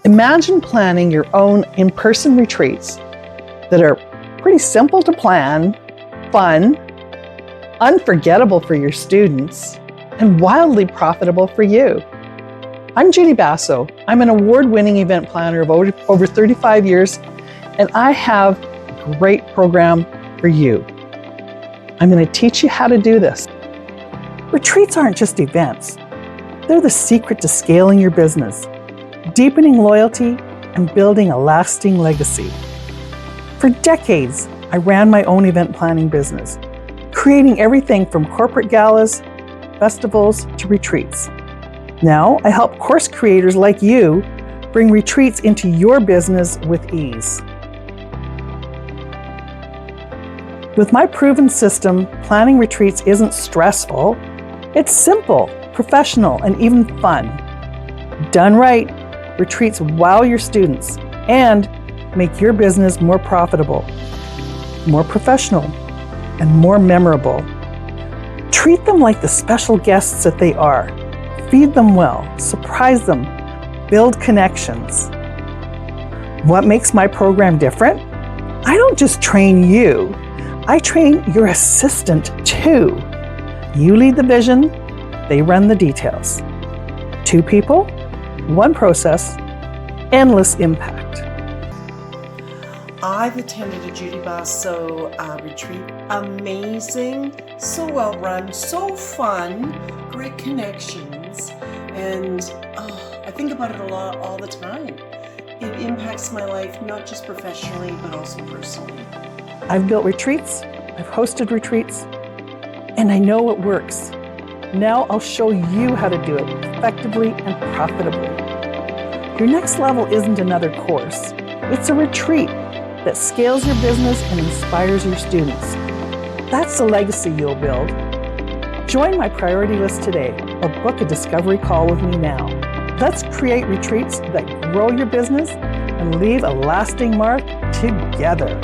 Imagine planning your own in-person retreats that are pretty simple to plan, fun, unforgettable for your students, and wildly profitable for you. I'm Judy Basso. I'm an award-winning event planner of over 35 years, and I have a great program for you. I'm going to teach you how to do this. Retreats aren't just events. They're the secret to scaling your business, deepening loyalty, and building a lasting legacy. For decades, I ran my own event planning business, creating everything from corporate galas, festivals, to retreats. Now, I help course creators like you bring retreats into your business with ease. With my proven system, planning retreats isn't stressful. It's simple, professional, and even fun. Done right, retreats wow your students and make your business more profitable, more professional, and more memorable. Treat them like the special guests that they are. Feed them well, surprise them, build connections. What makes my program different? I don't just train you, I train your assistant too. You lead the vision, they run the details. 2 people, 1 process, endless impact. I've attended a Judy Basso retreat. Amazing, so well run, so fun, great connections, and I think about it a lot all the time. It impacts my life, not just professionally, but also personally. I've built retreats, I've hosted retreats, and I know it works. Now I'll show you how to do it effectively and profitably. Your next level isn't another course. It's a retreat that scales your business and inspires your students. That's the legacy you'll build. Join my priority list today or book a discovery call with me now. Let's create retreats that grow your business and leave a lasting mark together.